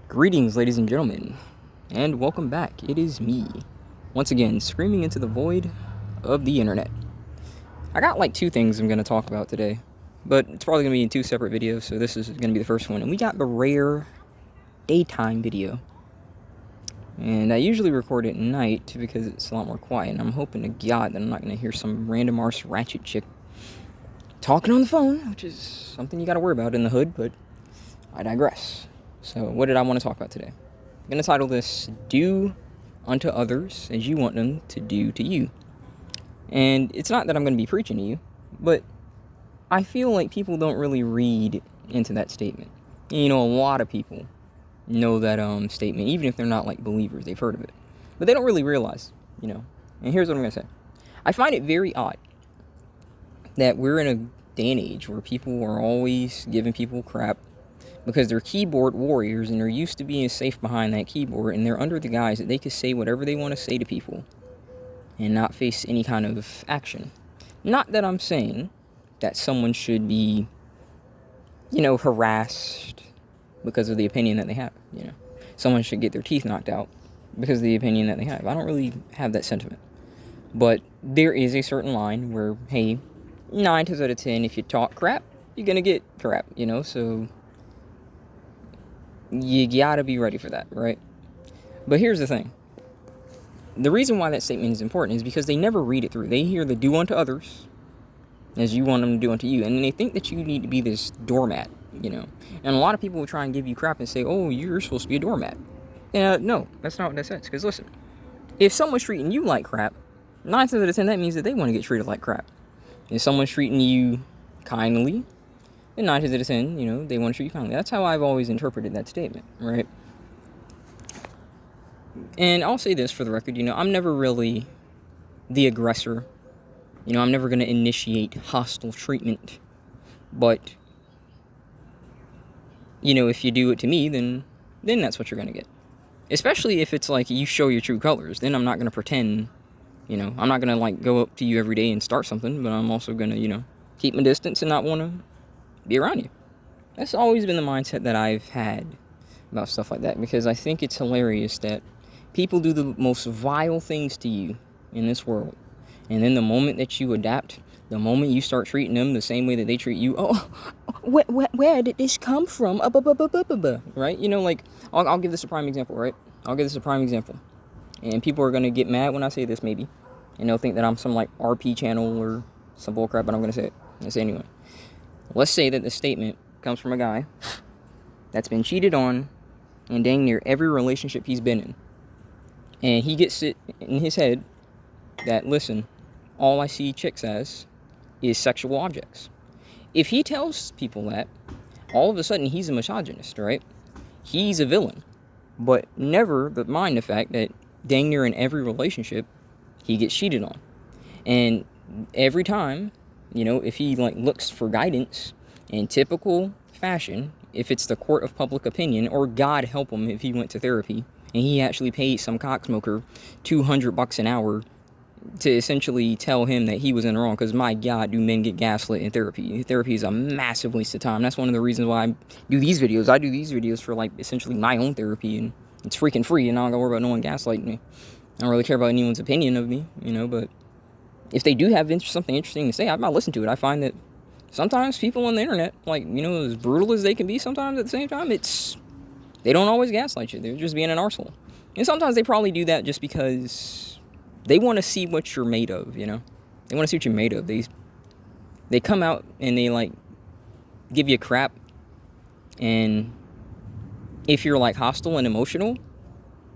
Greetings, ladies and gentlemen, and welcome back. It is me, once again, screaming into the void of the internet. I got like two things I'm going to talk about today, but it's probably going to be in two separate videos, so this is going to be the first one. And we got the rare daytime video. And I usually record it at night because it's a lot more quiet, and I'm hoping to God that I'm not going to hear some random arse ratchet chick talking on the phone, which is something you got to worry about in the hood, but I digress. So, what did I want to talk about today? I'm going to title this, Do Unto Others As You Want Them to Do to You. And it's not that I'm going to be preaching to you, but I feel like people don't really read into that statement. And, a lot of people know that statement, even if they're not like believers, they've heard of it. But they don't really realize, And here's what I'm going to say. I find it very odd that we're in a day and age where people are always giving people crap because they're keyboard warriors and they're used to being safe behind that keyboard, and they're under the guise that they can say whatever they want to say to people and not face any kind of action. Not that I'm saying that someone should be, harassed because of the opinion that they have, Someone should get their teeth knocked out because of the opinion that they have. I don't really have that sentiment. But there is a certain line where, hey, 9 times out of 10, if you talk crap, you're going to get crap, so you gotta be ready for that, right? But here's the thing. The reason why that statement is important is because they never read it through. They hear the do unto others as you want them to do unto you. And they think that you need to be this doormat, And a lot of people will try and give you crap and say, oh, you're supposed to be a doormat. No, that's not what that says. Because listen, if someone's treating you like crap, 9 times out of 10, that means that they want to get treated like crap. If someone's treating you kindly, and 9 times out of 10, they want to treat you kindly. That's how I've always interpreted that statement, right? And I'll say this for the record, I'm never really the aggressor. I'm never going to initiate hostile treatment. But, if you do it to me, then that's what you're going to get. Especially if it's like you show your true colors. Then I'm not going to pretend, I'm not going to like go up to you every day and start something. But I'm also going to, keep my distance and not want to be around you. That's always been the mindset that I've had about stuff like that, because I think it's hilarious that people do the most vile things to you in this world, and then the moment that you adapt, the moment you start treating them the same way that they treat you, where did this come from? Right? Like, I'll give this a prime example, right? And people are going to get mad when I say this, maybe, and they'll think that I'm some like RP channel or some bullcrap, but I'm going to say it. I'm going to say it anyway. Let's say that the statement comes from a guy that's been cheated on in dang near every relationship he's been in. And he gets it in his head that, listen, all I see chicks as is sexual objects. If he tells people that, all of a sudden he's a misogynist, right? He's a villain. But never mind the fact that dang near in every relationship he gets cheated on. And every time, if he like looks for guidance in typical fashion, if it's the court of public opinion, or God help him if he went to therapy and he actually paid some cocksmoker $200 an hour to essentially tell him that he was in the wrong, because my God, do men get gaslit in therapy? Therapy is a massive waste of time. That's one of the reasons why I do these videos. I do these videos for like essentially my own therapy, and it's freaking free, and I don't gotta worry about no one gaslighting me. I don't really care about anyone's opinion of me, but if they do have something interesting to say, I might listen to it. I find that sometimes people on the internet, like, as brutal as they can be sometimes, at the same time, they don't always gaslight you. They're just being an arsehole. And sometimes they probably do that just because they want to see what you're made of, They want to see what you're made of. They come out and they, like, give you crap. And if you're, like, hostile and emotional,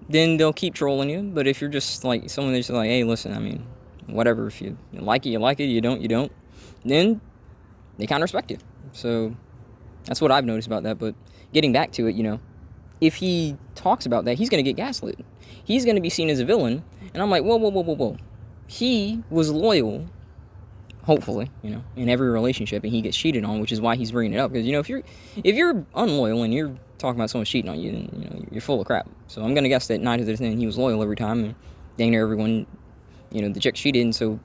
then they'll keep trolling you. But if you're just, like, someone that's just like, hey, listen, whatever, if you like it, you like it, you don't, then they kind of respect you. So that's what I've noticed about that. But getting back to it, if he talks about that, he's going to get gaslit. He's going to be seen as a villain. And I'm like, whoa. He was loyal, hopefully, in every relationship, and he gets cheated on, which is why he's bringing it up. Because, if you're unloyal and you're talking about someone cheating on you, then, you're full of crap. So I'm going to guess that 9 times out of 10, he was loyal every time, and dang near everyone, the chick cheated. And so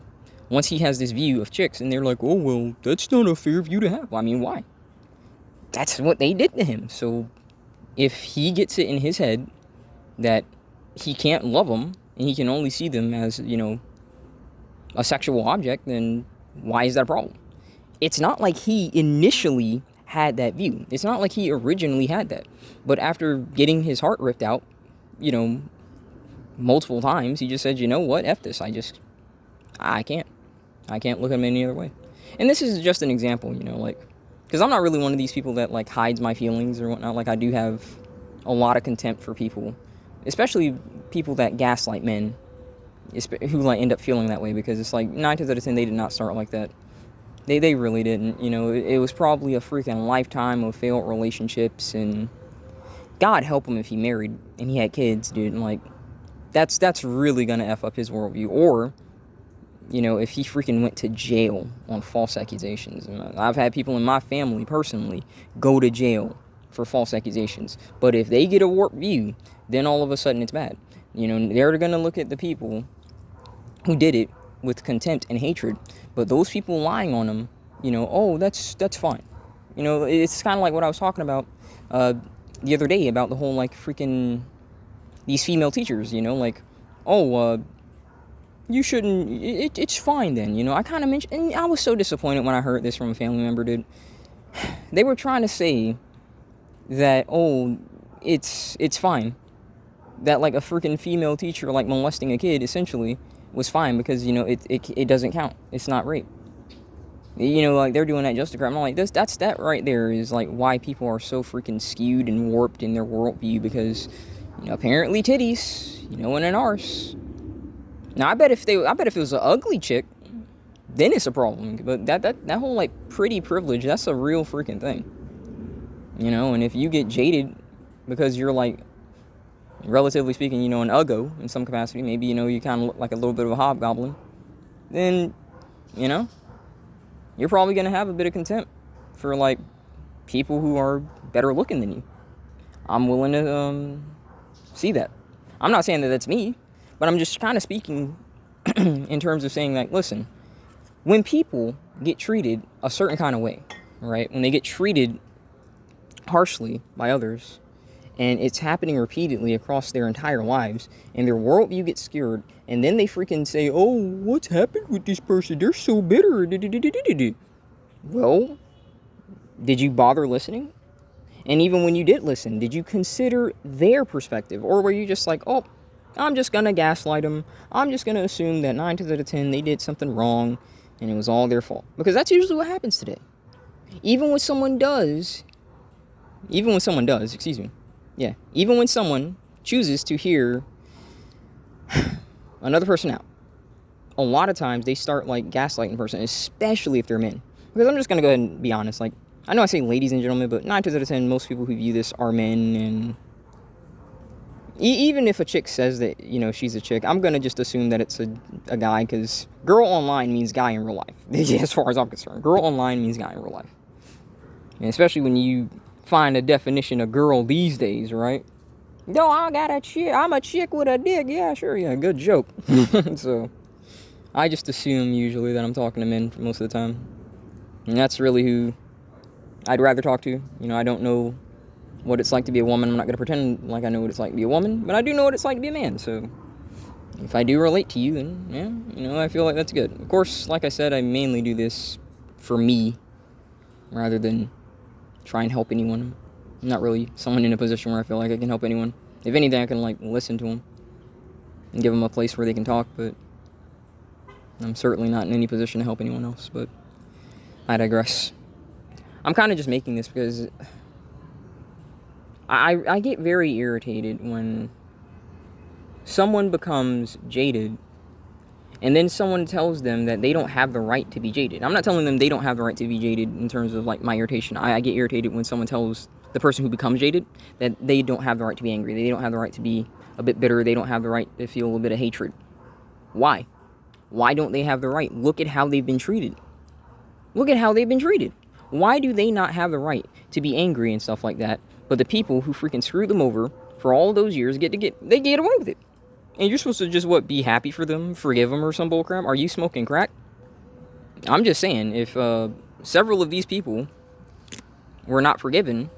once he has this view of chicks, and they're like, oh, well, that's not a fair view to have. Well, why? That's what they did to him. So If he gets it in his head that he can't love them and he can only see them as, a sexual object, then why is that a problem? It's not like he initially had that view. It's not like he originally had that. But after getting his heart ripped out, multiple times, he just said, you know what, F this. I can't. I can't look at him any other way. And this is just an example, because I'm not really one of these people that, hides my feelings or whatnot. I do have a lot of contempt for people, especially people that gaslight men, who, end up feeling that way, because it's 9 times out of 10, they did not start like that. They really didn't, it was probably a freaking lifetime of failed relationships, and God help him if he married and he had kids, dude, and, that's really gonna F up his worldview. Or, if he freaking went to jail on false accusations. I've had people in my family, personally, go to jail for false accusations. But if they get a warped view, then all of a sudden it's bad. They're gonna look at the people who did it with contempt and hatred. But those people lying on them, oh, that's fine. It's kind of like what I was talking about the other day about the whole, freaking these female teachers, you shouldn't, it's fine then, I kind of mentioned, and I was so disappointed when I heard this from a family member, dude. They were trying to say that, it's fine. That, a freaking female teacher, molesting a kid, essentially, was fine because, it doesn't count. It's not rape. They're doing that just to crap. I'm like, that right there is, why people are so freaking skewed and warped in their worldview, because, apparently titties, and an arse. Now, I bet if it was an ugly chick, then it's a problem. But that whole, pretty privilege, that's a real freaking thing. And if you get jaded because you're, relatively speaking, an uggo in some capacity, maybe, you kind of look like a little bit of a hobgoblin, then, you're probably going to have a bit of contempt for, people who are better looking than you. I'm willing to see that. I'm not saying that that's me, but I'm just kind of speaking in terms of saying, listen, when people get treated a certain kind of way, right, when they get treated harshly by others, and it's happening repeatedly across their entire lives, and their worldview gets skewed, and then they freaking say, oh, what's happened with this person? They're so bitter. Well, did you bother listening? And even when you did listen, did you consider their perspective? Or were you just oh, I'm just going to gaslight them. I'm just going to assume that 9 times out of 10, they did something wrong, and it was all their fault. Because that's usually what happens today. Even when someone chooses to hear another person out, a lot of times they start gaslighting a person, especially if they're men. Because I'm just going to go ahead and be honest. I know I say ladies and gentlemen, but 9 times out of 10, most people who view this are men. And even if a chick says that, she's a chick, I'm going to just assume that it's a guy, because girl online means guy in real life. As far as I'm concerned, girl online means guy in real life. And especially when you find a definition of girl these days, right? No, I got a chick. I'm a chick with a dick. Yeah, sure. Yeah, good joke. So, I just assume usually that I'm talking to men most of the time. And that's really who I'd rather talk to. I don't know what it's like to be a woman. I'm not going to pretend like I know what it's like to be a woman. But I do know what it's like to be a man. So, if I do relate to you, then, yeah, I feel like that's good. Of course, like I said, I mainly do this for me rather than try and help anyone. I'm not really someone in a position where I feel like I can help anyone. If anything, I can listen to them and give them a place where they can talk, but I'm certainly not in any position to help anyone else. But I digress. I'm kind of just making this because I get very irritated when someone becomes jaded and then someone tells them that they don't have the right to be jaded. I'm not telling them they don't have the right to be jaded in terms of my irritation. I get irritated when someone tells the person who becomes jaded that they don't have the right to be angry. They don't have the right to be a bit bitter. They don't have the right to feel a little bit of hatred. Why? Why don't they have the right? Look at how they've been treated. Look at how they've been treated. Why do they not have the right to be angry and stuff like that? But the people who freaking screwed them over for all those years they get away with it. And you're supposed to just, be happy for them, forgive them or some bullcrap? Are you smoking crack? I'm just saying, if several of these people were not forgiven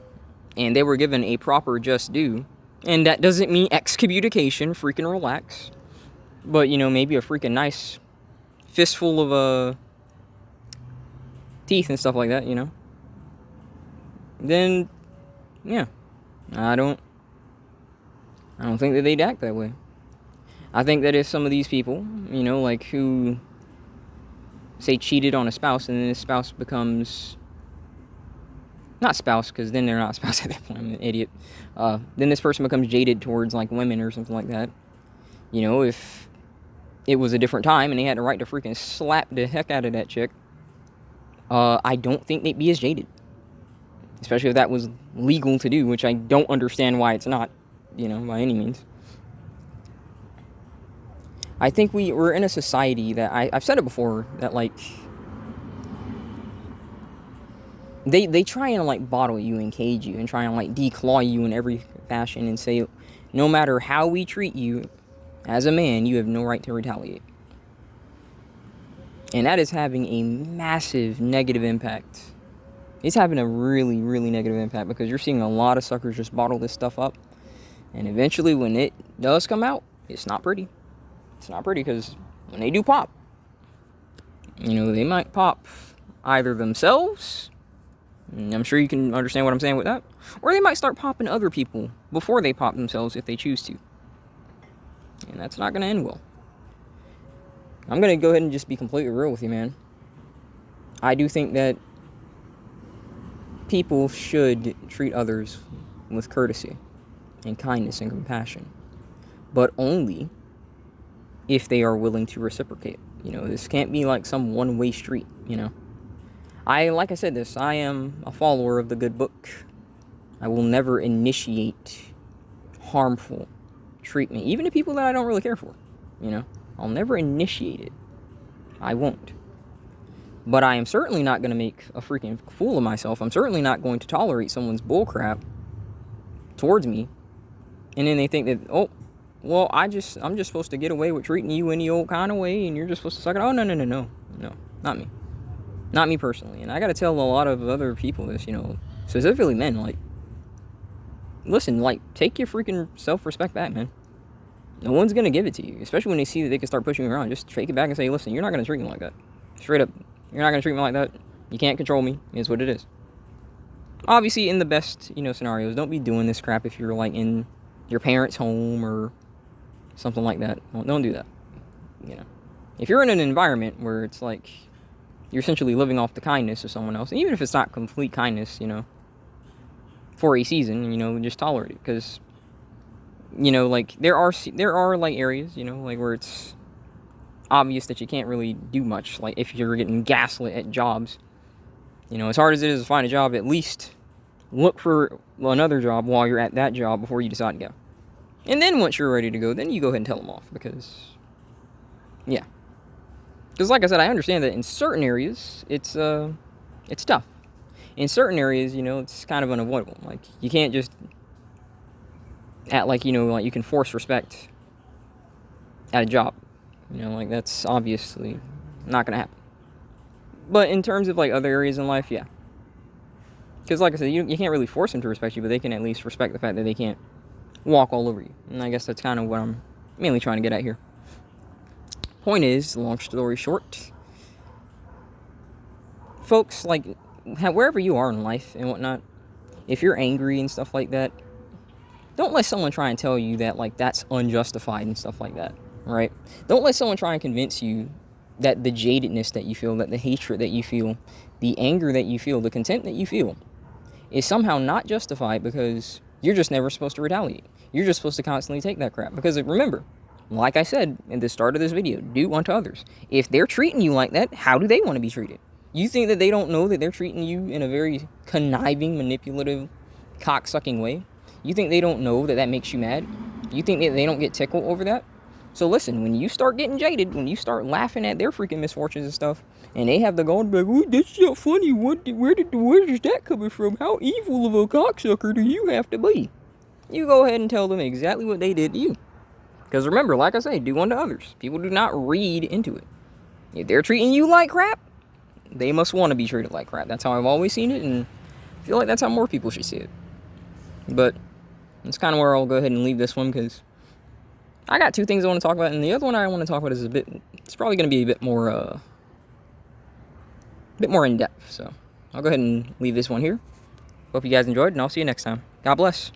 and they were given a proper just due. And that doesn't mean excommunication, freaking relax. But, you know, maybe a freaking nice fistful of teeth and stuff like that, you know. Then, yeah, I don't think that they'd act that way. I think that if some of these people, you know, like who say cheated on a spouse, and then his spouse becomes not spouse, because then they're not spouse at that point, I'm an idiot. Then this person becomes jaded towards like women or something like that. You know, if it was a different time and they had the right to freaking slap the heck out of that chick, I don't think they'd be as jaded. Especially if that was legal to do, which I don't understand why it's not, you know, by any means. I think we're in a society that I've said it before, that like they try and like bottle you and cage you and try and like declaw you in every fashion and say no matter how we treat you as a man, you have no right to retaliate. And that is having a massive negative impact. It's having a really, really negative impact, because you're seeing a lot of suckers just bottle this stuff up. And eventually when it does come out, it's not pretty. It's not pretty, because when they do pop, you know, they might pop either themselves, and I'm sure you can understand what I'm saying with that, or they might start popping other people before they pop themselves if they choose to. And that's not going to end well. I'm going to go ahead and just be completely real with you, man. I do think that people should treat others with courtesy and kindness and compassion, but only if they are willing to reciprocate. You know, this can't be like some one-way street, you know. Like I said this, I am a follower of the good book. I will never initiate harmful treatment, even to people that I don't really care for, you know. I'll never initiate it. I won't. But I am certainly not going to make a freaking fool of myself. I'm certainly not going to tolerate someone's bullcrap towards me, and then they think that, oh, well, I'm just supposed to get away with treating you any old kind of way, and you're just supposed to suck it. Oh, no, not me. Not me personally. And I got to tell a lot of other people this, you know, specifically men, like, listen, like, take your freaking self-respect back, man. No one's going to give it to you, especially when they see that they can start pushing you around. Just take it back and say, listen, you're not going to treat me like that. Straight up. You're not going to treat me like that. You can't control me, is what it is. Obviously, in the best, you know, scenarios, don't be doing this crap if you're, like, in your parents' home or something like that. Well, don't do that, you know. If you're in an environment where it's, like, you're essentially living off the kindness of someone else, and even if it's not complete kindness, you know, for a season, you know, just tolerate it, because, you know, like, there are, like, areas, you know, like, where it's obvious that you can't really do much, like, if you're getting gaslit at jobs. You know, as hard as it is to find a job, at least look for another job while you're at that job before you decide to go. And then once you're ready to go, then you go ahead and tell them off, because, yeah. Because like I said, I understand that in certain areas, it's tough. In certain areas, you know, it's kind of unavoidable. Like, you can't just act like, you know, like you can force respect at a job. You know, like, that's obviously not going to happen. But in terms of, like, other areas in life, yeah. Because, like I said, you can't really force them to respect you, but they can at least respect the fact that they can't walk all over you. And I guess that's kind of what I'm mainly trying to get at here. Point is, long story short, folks, like, wherever you are in life and whatnot, if you're angry and stuff like that, don't let someone try and tell you that, like, that's unjustified and stuff like that, right? Don't let someone try and convince you that the jadedness that you feel, that the hatred that you feel, the anger that you feel, the contempt that you feel is somehow not justified, because you're just never supposed to retaliate. You're just supposed to constantly take that crap. Because remember, like I said at the start of this video, do unto others. If they're treating you like that, how do they want to be treated? You think that they don't know that they're treating you in a very conniving, manipulative, cocksucking way? You think they don't know that that makes you mad? You think that they don't get tickled over that? So listen, when you start getting jaded, when you start laughing at their freaking misfortunes and stuff, and they have the gall to be like, oh, that's not funny, where is that coming from? How evil of a cocksucker do you have to be? You go ahead and tell them exactly what they did to you. Because remember, like I say, do unto others. People do not read into it. If they're treating you like crap, they must want to be treated like crap. That's how I've always seen it, and I feel like that's how more people should see it. But that's kind of where I'll go ahead and leave this one, because I got two things I want to talk about, and the other one I want to talk about is it's probably going to be a bit more in depth. So I'll go ahead and leave this one here. Hope you guys enjoyed, and I'll see you next time. God bless.